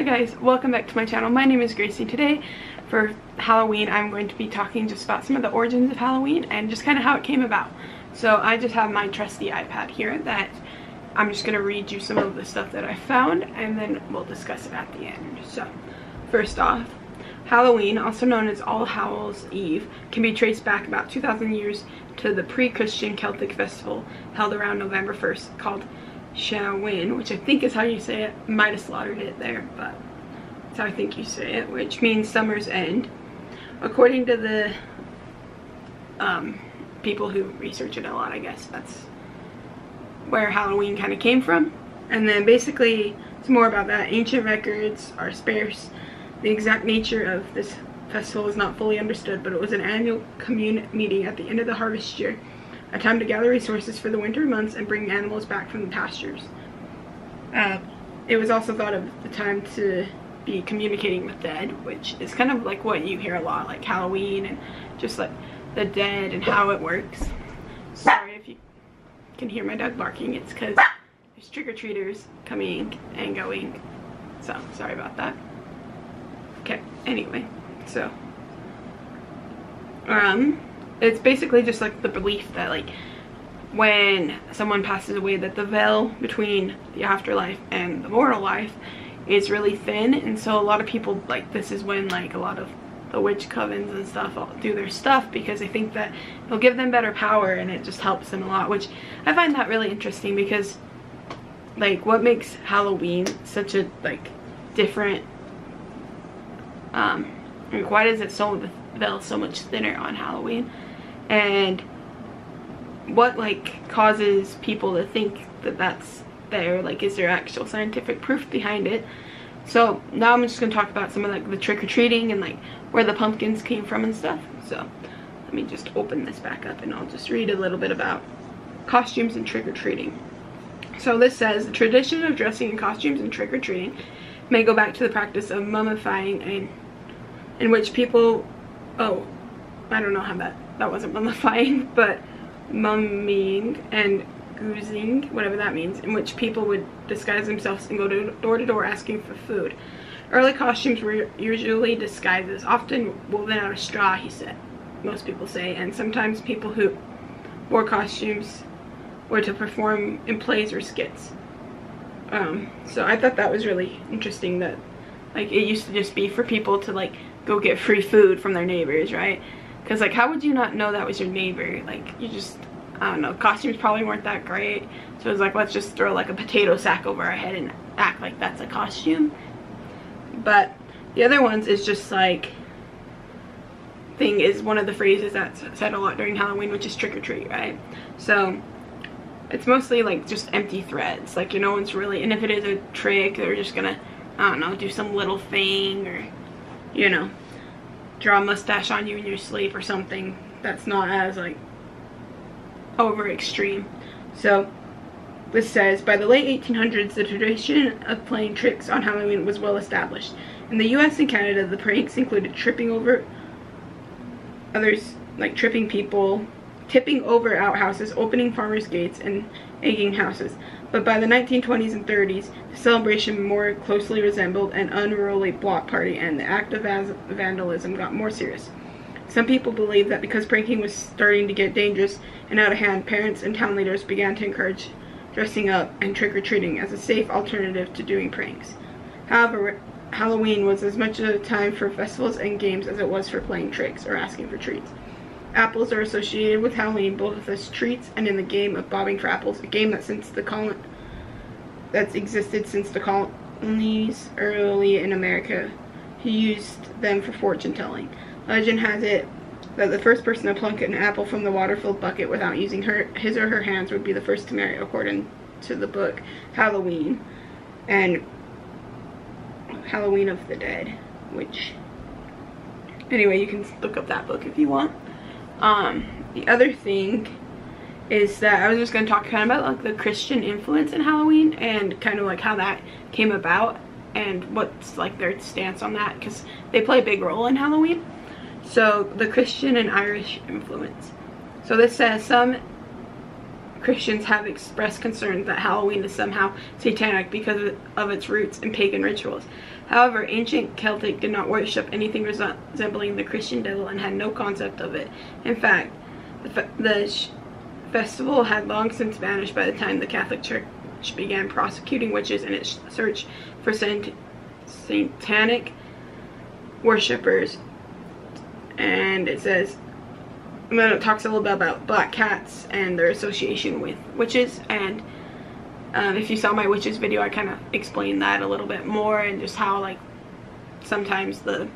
Hi guys, welcome back to my channel. My name is Gracie. Today for Halloween I'm going to be talking just about some of the origins of Halloween and just kind of how it came about. So I just have my trusty iPad here that I'm just going to read you some of the stuff that I found and then we'll discuss it at the end. So first off, Halloween, also known as All Hallows Eve, can be traced back about 2,000 years to the pre-Christian Celtic festival held around November 1st called Samhain, which I think is how you say it. Might have slaughtered it there, but that's how I think you say it, which means summer's end. According to the people who research it a lot, I guess that's where Halloween kind of came from. And then basically it's more about that. Ancient records are sparse. The exact nature of this festival is not fully understood, but it was an annual commune meeting at the end of the harvest year, a time to gather resources for the winter months and bring animals back from the pastures. It was also thought of the time to be communicating with dead, which is kind of like what you hear a lot, like Halloween and just like the dead and how it works. Sorry if you can hear my dog barking, it's because there's trick-or-treaters coming and going, so sorry about that. Okay, anyway, so it's basically just like the belief that like when someone passes away that the veil between the afterlife and the mortal life is really thin, and so a lot of people, like, this is when like a lot of the witch covens and stuff all do their stuff because they think that it'll give them better power and it just helps them a lot, which I find that really interesting because like what makes Halloween such a like different like why does it the veil so much thinner on Halloween, and what like causes people to think that that's there, like is there actual scientific proof behind it? So now I'm just going to talk about some of like the trick-or-treating and like where the pumpkins came from and stuff. So let me just open this back up and I'll just read a little bit about costumes and trick-or-treating. So this says the tradition of dressing in costumes and trick-or-treating may go back to the practice of mummifying, and in which people, oh, I don't know how that wasn't mummifying, but mumming and goozing, whatever that means, in which people would disguise themselves and go door to door asking for food. Early costumes were usually disguises, often woven out of straw, he said, most people say, and sometimes people who wore costumes were to perform in plays or skits. So I thought that was really interesting that like it used to just be for people to like go get free food from their neighbors, right? Because like how would you not know that was your neighbor? Like you just, I don't know, costumes probably weren't that great, so it was like, let's just throw like a potato sack over our head and act like that's a costume. But the other ones is just like thing is one of the phrases that's said a lot during Halloween, which is trick or treat, right? So it's mostly like just empty threats, like, you know, it's really, and if it is a trick, they're just gonna, I don't know, do some little thing, or, you know, draw a mustache on you in your sleep or something that's not as like over extreme. So this says, by the late 1800s, the tradition of playing tricks on Halloween was well established. In the US and Canada, the pranks included tripping over others, like tripping people, tipping over outhouses, opening farmers' gates, and egging houses. But by the 1920s and 30s, the celebration more closely resembled an unruly block party, and the act of vandalism got more serious. Some people believe that because pranking was starting to get dangerous and out of hand, parents and town leaders began to encourage dressing up and trick-or-treating as a safe alternative to doing pranks. However, Halloween was as much a time for festivals and games as it was for playing tricks or asking for treats. Apples are associated with Halloween both as treats and in the game of bobbing for apples, a game that that's existed since the colonies early in America, who used them for fortune telling. Legend has it that the first person to pluck an apple from the water-filled bucket without using his or her hands would be the first to marry, according to the book Halloween and Halloween of the Dead, which, anyway, you can look up that book if you want. The other thing is that I was just going to talk kind of about like the Christian influence in Halloween and kind of like how that came about and what's like their stance on that, because they play a big role in Halloween. So the Christian and Irish influence. So this says some Christians have expressed concern that Halloween is somehow satanic because of its roots in pagan rituals. However, ancient Celtic did not worship anything resembling the Christian devil and had no concept of it. In fact, the festival had long since vanished by the time the Catholic Church began prosecuting witches in its search for satanic worshippers. And it says, and then it talks a little bit about black cats and their association with witches. And if you saw my witches video, I kind of explained that a little bit more, and just how like sometimes the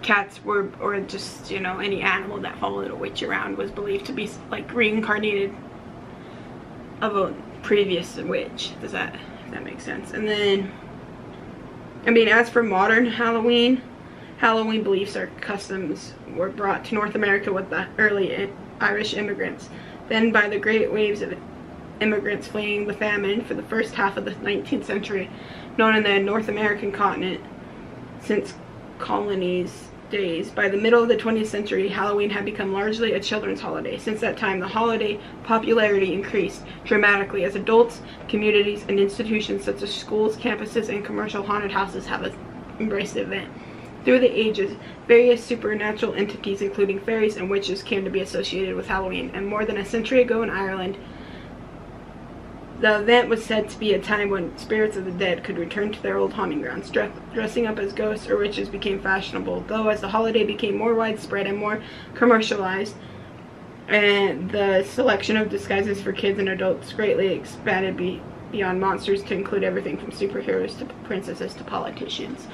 cats were, or just, you know, any animal that followed a witch around was believed to be like reincarnated of a previous witch. Does that, if that makes sense? And then, I mean, as for modern Halloween beliefs or customs were brought to North America with the early Irish immigrants. Then by the great waves of immigrants fleeing the famine for the first half of the 19th century, known in the North American continent since colonies days. By the middle of the 20th century, Halloween had become largely a children's holiday. Since that time, the holiday popularity increased dramatically as adults, communities, and institutions such as schools, campuses, and commercial haunted houses have embraced the event. Through the ages, various supernatural entities, including fairies and witches, came to be associated with Halloween, and more than a century ago in Ireland, the event was said to be a time when spirits of the dead could return to their old haunting grounds. Dressing up as ghosts or witches became fashionable, though as the holiday became more widespread and more commercialized, and the selection of disguises for kids and adults greatly expanded beyond monsters to include everything from superheroes to princesses to politicians.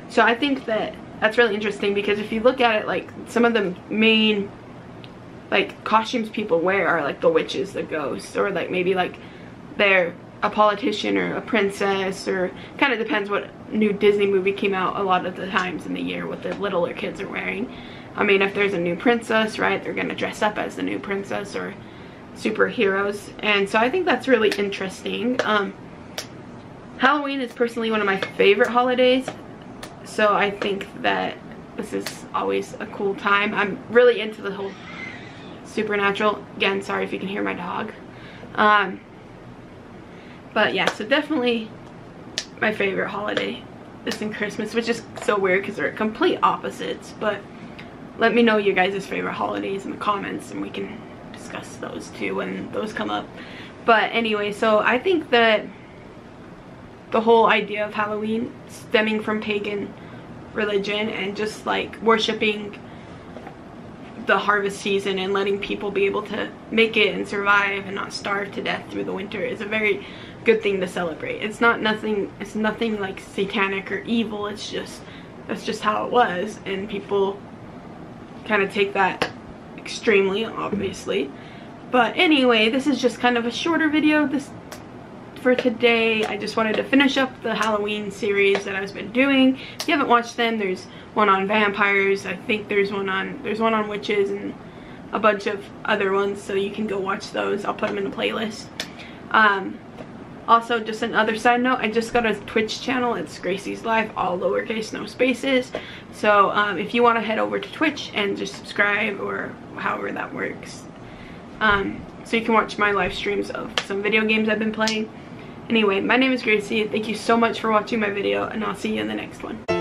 So I think that that's really interesting, because if you look at it, like some of the main like costumes people wear are like the witches, the ghosts, or like maybe like they're a politician or a princess, or kind of depends what new Disney movie came out a lot of the times in the year what the littler kids are wearing. I mean, if there's a new princess, right, they're gonna dress up as the new princess, or superheroes. And so I think that's really interesting. Halloween is personally one of my favorite holidays, so I think that this is always a cool time. I'm really into the whole supernatural. Again, sorry if you can hear my dog. But yeah, so definitely my favorite holiday, this and Christmas, which is so weird because they're complete opposites. But let me know your guys' favorite holidays in the comments, and we can discuss those too when those come up. But anyway, so I think that the whole idea of Halloween stemming from pagan religion and just like worshiping the harvest season and letting people be able to make it and survive and not starve to death through the winter is a very good thing to celebrate. It's nothing like satanic or evil. It's just, that's just how it was, and people kind of take that extremely, obviously. But anyway, this is just kind of a shorter video for today. I just wanted to finish up the Halloween series that I've been doing. If you haven't watched them, there's one on vampires, I think there's one on witches, and a bunch of other ones, so you can go watch those. I'll put them in the playlist. Also, just another side note, I just got a Twitch channel. It's Gracie's Life, all lowercase, no spaces. So if you want to head over to Twitch and just subscribe, or however that works, so you can watch my live streams of some video games I've been playing. Anyway, my name is Gracie. Thank you so much for watching my video, and I'll see you in the next one.